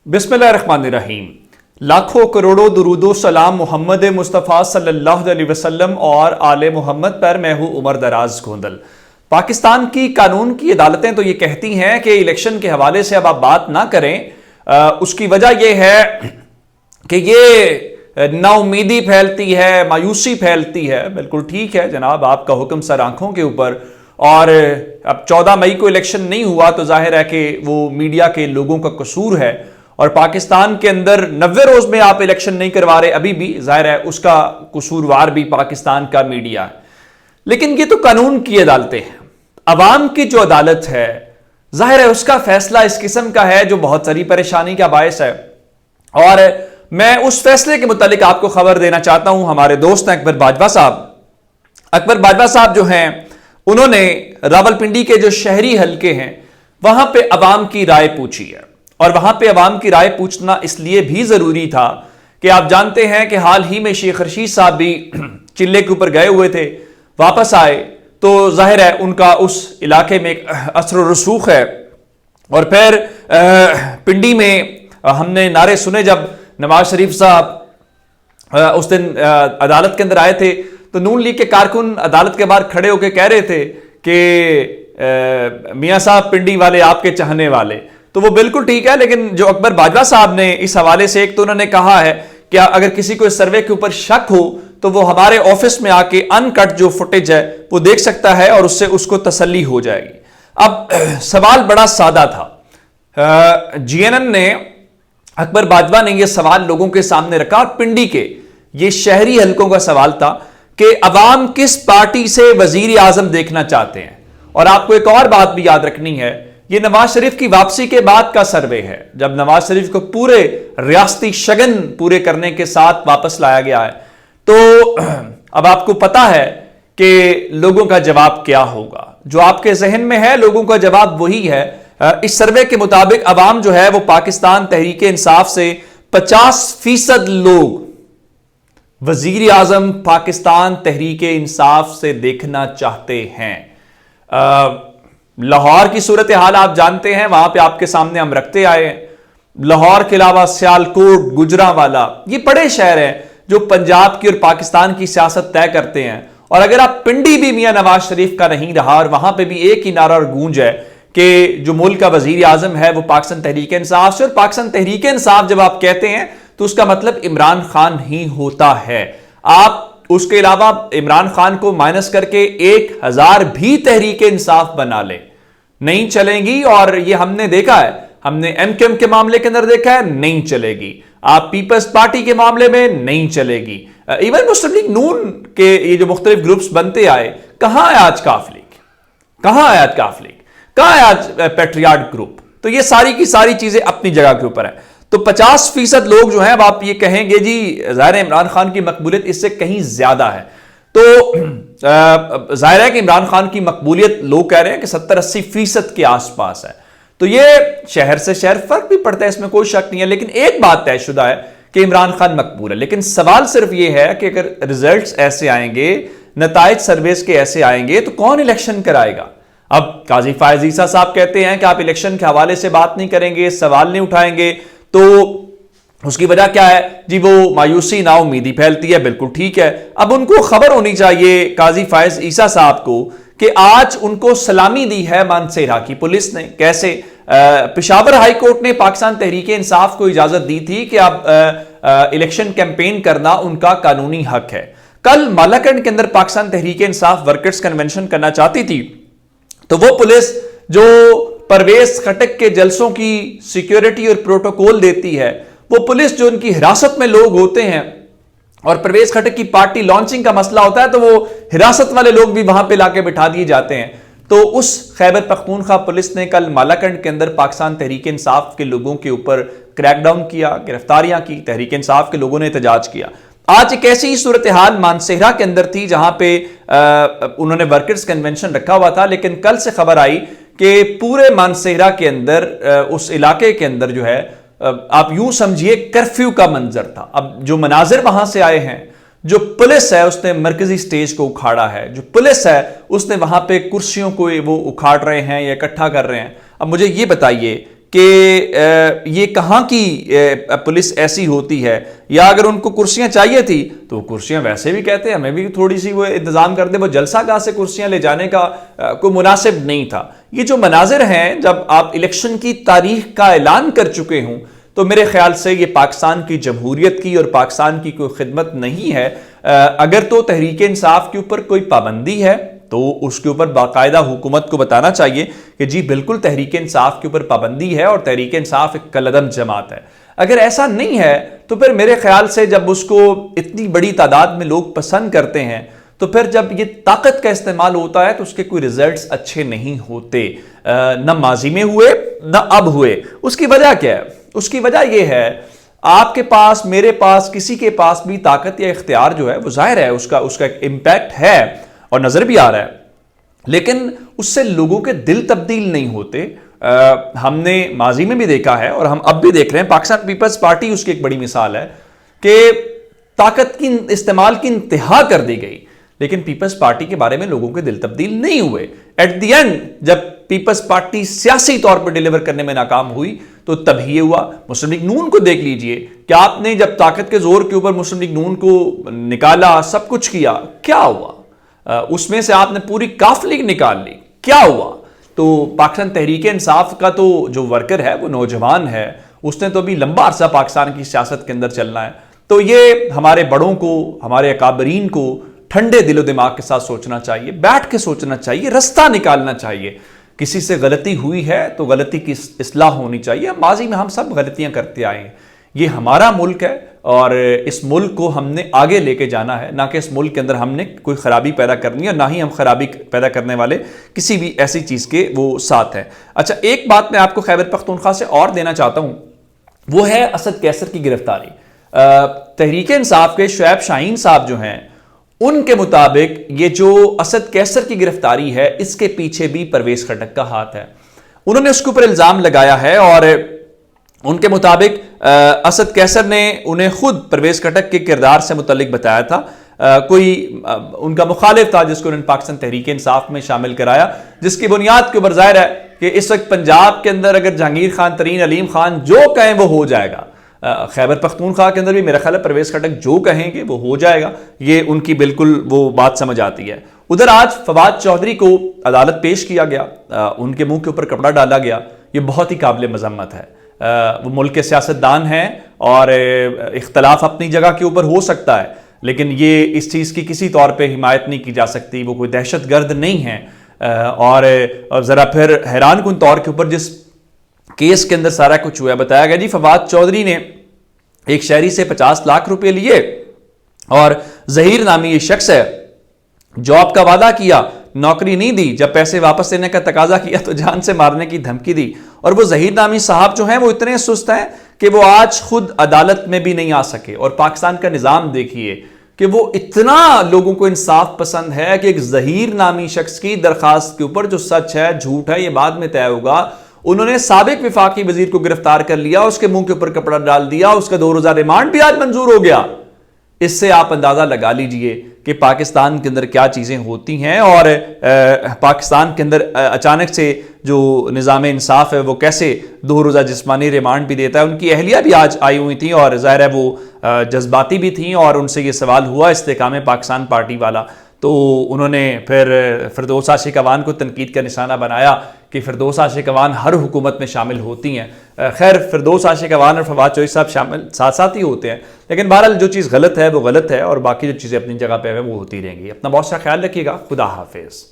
बिस्मिल्लाहिर्रहमानिर्रहीम। लाखों करोड़ों दुरूदो सलाम मोहम्मद मुस्तफ़ा सल्लल्लाहु अलैहि वसल्लम और आले मोहम्मद पर। मैं हूँ उमर दराज गोंदल। पाकिस्तान की कानून की अदालतें तो ये कहती हैं कि इलेक्शन के हवाले से अब आप बात ना करें। उसकी वजह यह है कि ये नाउमीदी फैलती है, मायूसी फैलती है। बिल्कुल ठीक है जनाब, आपका हुक्म सर आंखों के ऊपर। और अब 14 मई को इलेक्शन नहीं हुआ तो जाहिर है कि वो मीडिया के लोगों का कसूर है। और पाकिस्तान के अंदर 90 रोज में आप इलेक्शन नहीं करवा रहे अभी भी, जाहिर है उसका कसूरवार भी पाकिस्तान का मीडिया है। लेकिन ये तो कानून की अदालतें हैं। अवाम की जो अदालत है जाहिर है उसका फैसला इस किस्म का है जो बहुत सारी परेशानी का बायस है। और मैं उस फैसले के मुतालिक आपको खबर देना चाहता हूं। हमारे दोस्त हैं अकबर बाजवा साहब जो हैं उन्होंने रावलपिंडी के जो शहरी हलके हैं वहां पे अवाम की राय पूछी है। और वहां पे अवाम की राय पूछना इसलिए भी जरूरी था कि आप जानते हैं कि हाल ही में शेख रशीद साहब भी चिल्ले के ऊपर गए हुए थे, वापस आए तो जाहिर है उनका उस इलाके में एक असर व रसूख है। और फिर पिंडी में हमने नारे सुने जब नवाज शरीफ साहब उस दिन अदालत के अंदर आए थे तो नून लीग के कारकुन अदालत के बाहर खड़े होकर कह रहे थे कि मियां साहब पिंडी वाले आपके चाहने वाले। तो वो बिल्कुल ठीक है, लेकिन जो अकबर बाजवा साहब ने इस हवाले से एक तो उन्होंने कहा है कि अगर किसी को इस सर्वे के ऊपर शक हो तो वो हमारे ऑफिस में आके अनकट जो फुटेज है वो देख सकता है और उससे उसको तसल्ली हो जाएगी। अब सवाल बड़ा सादा था। जीएनएन ने, अकबर बाजवा ने यह सवाल लोगों के सामने रखा और पिंडी के ये शहरी हलकों का सवाल था कि अवाम किस पार्टी से वजीर आजम देखना चाहते हैं। और आपको एक और बात भी याद रखनी है, ये नवाज शरीफ की वापसी के बाद का सर्वे है, जब नवाज शरीफ को पूरे रियासती शगन पूरे करने के साथ वापस लाया गया है। तो अब आपको पता है कि लोगों का जवाब क्या होगा। जो आपके जहन में है लोगों का जवाब वही है। इस सर्वे के मुताबिक अवाम जो है वो पाकिस्तान तहरीक इंसाफ से 50% लोग वजीर आजम पाकिस्तान तहरीक इंसाफ से देखना चाहते हैं। लाहौर की सूरत हाल आप जानते हैं, वहां पे आपके सामने हम रखते आए हैं। लाहौर के अलावा सियालकोट, गुजरांवाला, ये बड़े शहर हैं जो पंजाब की और पाकिस्तान की सियासत तय करते हैं। और अगर आप पिंडी भी मियां नवाज शरीफ का नहीं रहा और वहां पे भी एक ही नारा और गूंज है कि जो मुल्क का वजीर आजम है वो पाकिस्तान तहरीक इंसाफ से, और पाकिस्तान तहरीक इंसाफ जब आप कहते हैं तो उसका मतलब इमरान खान ही होता है। आप उसके अलावा इमरान खान को माइनस करके 1000 भी तहरीक इंसाफ बना ले, नहीं चलेगी। और ये हमने देखा है, हमने एमकेएम के मामले के अंदर देखा है, नहीं चलेगी। आप पीपल्स पार्टी के मामले में नहीं चलेगी। इवन मुस्लिम लीग नून के ये जो मुख्तलिफ ग्रुप्स बनते आए, कहां है आज काफ लीग, कहां है आज काफ लीग, कहां है आज पैट्रियाट ग्रुप। तो ये सारी की सारी चीजें अपनी जगह के ऊपर है। तो 50% लोग जो हैं अब आप ये कहेंगे जी जाहिर है इमरान खान की मकबूलियत इससे कहीं ज्यादा है। तो जाहिर है कि इमरान खान की मकबूलियत लोग कह रहे हैं कि 70-80% के आसपास है। तो ये शहर से शहर फर्क भी पड़ता है, इसमें कोई शक नहीं है। लेकिन एक बात तयशुदा है कि इमरान खान मकबूल है। लेकिन सवाल सिर्फ ये है कि अगर रिजल्ट्स ऐसे आएंगे, नताइज सर्वेस के ऐसे आएंगे तो कौन इलेक्शन कराएगा। अब काजी फायज ईसा साहब कहते हैं कि आप इलेक्शन के हवाले से बात नहीं करेंगे, सवाल नहीं उठाएंगे, तो उसकी वजह क्या है जी, वो मायूसी ना उम्मीदी फैलती है। बिल्कुल ठीक है। अब उनको खबर होनी चाहिए काजी फायज ईसा साहब को कि आज उनको सलामी दी है मानसेरा की पुलिस ने। कैसे? पेशावर हाई कोर्ट ने पाकिस्तान तहरीक इंसाफ को इजाजत दी थी कि अब इलेक्शन कैंपेन करना उनका कानूनी हक है। कल मालाकंड के अंदर पाकिस्तान तहरीक इंसाफ वर्कर्स कन्वेंशन करना चाहती थी, तो वो पुलिस जो परवेज खटक के जलसों की सिक्योरिटी और प्रोटोकॉल देती है, वो पुलिस जो उनकी हिरासत में लोग होते हैं और परवेज खटक की पार्टी लॉन्चिंग का मसला होता है तो वो हिरासत वाले लोग भी वहां पे लाके बिठा दिए जाते हैं। तो उस खैबर पख्तूनख्वा पुलिस ने कल मालाकंड के अंदर पाकिस्तान तहरीक इंसाफ के लोगों के ऊपर क्रैकडाउन किया, गिरफ्तारियां की, तहरीक इंसाफ के लोगों ने एहतजाज किया। आज एक ऐसी सूरत हाल मानसेरा के अंदर थी जहां पे उन्होंने वर्कर्स कन्वेंशन रखा हुआ था, लेकिन कल से खबर आई कि पूरे मानसेरा के अंदर उस इलाके के अंदर जो है आप यूं समझिए कर्फ्यू का मंजर था। अब जो मनाजिर वहां से आए हैं, जो पुलिस है उसने मरकजी स्टेज को उखाड़ा है, जो पुलिस है उसने वहां पे कुर्सियों को वो उखाड़ रहे हैं या इकट्ठा कर रहे हैं। अब मुझे ये बताइए کہ یہ کہاں کی پولیس ایسی ہوتی ہے، یا اگر ان کو کرسیاں چاہیے تھی تو کرسیاں ویسے بھی کہتے ہیں ہمیں بھی تھوڑی سی وہ انتظام کر دیں، وہ جلسہ گاہ سے کرسیاں لے جانے کا کوئی مناسب نہیں تھا۔ یہ جو مناظر ہیں جب آپ الیکشن کی تاریخ کا اعلان کر چکے ہوں تو میرے خیال سے یہ پاکستان کی جمہوریت کی اور پاکستان کی کوئی خدمت نہیں ہے۔ اگر تو تحریک انصاف کے اوپر کوئی پابندی ہے تو اس کے اوپر باقاعدہ حکومت کو بتانا چاہیے کہ جی بالکل تحریک انصاف کے اوپر پابندی ہے اور تحریک انصاف ایک کالعدم جماعت ہے۔ اگر ایسا نہیں ہے تو پھر میرے خیال سے جب اس کو اتنی بڑی تعداد میں لوگ پسند کرتے ہیں تو پھر جب یہ طاقت کا استعمال ہوتا ہے تو اس کے کوئی ریزلٹس اچھے نہیں ہوتے، نہ ماضی میں ہوئے نہ اب ہوئے۔ اس کی وجہ کیا ہے؟ اس کی وجہ یہ ہے آپ کے پاس، میرے پاس، کسی کے پاس بھی طاقت یا اختیار جو ہے وہ ظاہر ہے اس کا ایک امپیکٹ ہے اور نظر بھی آ رہا ہے، لیکن اس سے لوگوں کے دل تبدیل نہیں ہوتے۔ ہم نے ماضی میں بھی دیکھا ہے اور ہم اب بھی دیکھ رہے ہیں، پاکستان پیپلز پارٹی اس کی ایک بڑی مثال ہے کہ طاقت کی استعمال کی انتہا کر دی گئی لیکن پیپلز پارٹی کے بارے میں لوگوں کے دل تبدیل نہیں ہوئے۔ ایٹ دی اینڈ جب پیپلز پارٹی سیاسی طور پر ڈیلیور کرنے میں ناکام ہوئی تو تب یہ ہوا۔ مسلم لیگ نون کو دیکھ لیجئے کہ آپ نے جب طاقت کے زور کے اوپر مسلم لیگ نون کو نکالا، سب کچھ کیا، کیا ہوا؟ اس میں سے آپ نے پوری کاف لیگ نکال لی، کیا ہوا؟ تو پاکستان تحریک انصاف کا تو جو ورکر ہے وہ نوجوان ہے، اس نے تو ابھی لمبا عرصہ پاکستان کی سیاست کے اندر چلنا ہے۔ تو یہ ہمارے بڑوں کو، ہمارے اکابرین کو ٹھنڈے دل و دماغ کے ساتھ سوچنا چاہیے، بیٹھ کے سوچنا چاہیے، رستہ نکالنا چاہیے۔ کسی سے غلطی ہوئی ہے تو غلطی کی اصلاح ہونی چاہیے۔ ماضی میں ہم سب غلطیاں کرتے آئے ہیں، یہ ہمارا ملک ہے اور اس ملک کو ہم نے آگے لے کے جانا ہے، نہ کہ اس ملک کے اندر ہم نے کوئی خرابی پیدا کرنی ہے، نہ ہی ہم خرابی پیدا کرنے والے کسی بھی ایسی چیز کے وہ ساتھ ہیں۔ اچھا، ایک بات میں آپ کو خیبر پختونخوا سے اور دینا چاہتا ہوں، وہ ہے اسد کیسر کی گرفتاری۔ تحریک انصاف کے شعیب شاہین صاحب جو ہیں، ان کے مطابق یہ جو اسد کیسر کی گرفتاری ہے اس کے پیچھے بھی پرویز خٹک کا ہاتھ ہے۔ انہوں نے اس کے اوپر الزام لگایا ہے اور ان کے مطابق اسد کیسر نے انہیں خود پرویز خٹک کے کردار سے متعلق بتایا تھا۔ کوئی ان کا مخالف تھا جس کو انہوں نے پاکستان تحریک انصاف میں شامل کرایا، جس کی بنیاد کے اوپر ظاہر ہے کہ اس وقت پنجاب کے اندر اگر جہانگیر خان ترین، علیم خان جو کہیں وہ ہو جائے گا۔ خیبر پختونخوا کے اندر بھی میرا خیال ہے پرویز خٹک جو کہیں گے وہ ہو جائے گا، یہ ان کی بالکل وہ بات سمجھ آتی ہے۔ ادھر آج فواد چودھری کو عدالت پیش کیا گیا، ان کے منہ کے اوپر کپڑا ڈالا گیا، یہ بہت ہی قابل مذمت ہے۔ وہ ملک کے سیاستدان ہیں اور اختلاف اپنی جگہ کے اوپر ہو سکتا ہے، لیکن یہ اس چیز کی کسی طور پہ حمایت نہیں کی جا سکتی، وہ کوئی دہشت گرد نہیں ہے۔ اور ذرا پھر حیران کن طور کے اوپر جس کیس کے اندر سارا کچھ ہوا ہے، بتایا گیا جی فواد چودھری نے ایک شہری سے 50 لاکھ روپے لیے اور ظہیر نامی یہ شخص ہے، جاب کا وعدہ کیا، نوکری نہیں دی، جب پیسے واپس دینے کا تقاضا کیا تو جان سے مارنے کی دھمکی دی۔ اور وہ ظہیر نامی صاحب جو ہیں وہ اتنے سست ہیں کہ وہ آج خود عدالت میں بھی نہیں آ سکے۔ اور پاکستان کا نظام دیکھیے کہ وہ اتنا لوگوں کو انصاف پسند ہے کہ ایک ظہیر نامی شخص کی درخواست کے اوپر جو سچ ہے جھوٹ ہے یہ بعد میں طے ہوگا، انہوں نے سابق وفاقی وزیر کو گرفتار کر لیا، اس کے منہ کے اوپر کپڑا ڈال دیا، اس کا 2 روزہ ریمانڈ بھی آج منظور ہو گیا۔ اس سے آپ اندازہ لگا لیجئے کہ پاکستان کے اندر کیا چیزیں ہوتی ہیں اور پاکستان کے اندر اچانک سے جو نظام انصاف ہے وہ کیسے 2 روزہ جسمانی ریمانڈ بھی دیتا ہے۔ ان کی اہلیہ بھی آج آئی ہوئی تھیں اور ظاہر ہے وہ جذباتی بھی تھیں اور ان سے یہ سوال ہوا استحکام پاکستان پارٹی والا، تو انہوں نے پھر فردوس عاشق اعوان کو تنقید کا نشانہ بنایا کہ فردوس عاشق اعوان ہر حکومت میں شامل ہوتی ہیں۔ خیر، فردوس عاشق اعوان اور فواد چودھری صاحب شامل ساتھ ساتھ ہی ہوتے ہیں، لیکن بہرحال جو چیز غلط ہے وہ غلط ہے اور باقی جو چیزیں اپنی جگہ پہ ہیں وہ ہوتی رہیں گی۔ اپنا بہت سا خیال رکھیے گا، خدا حافظ۔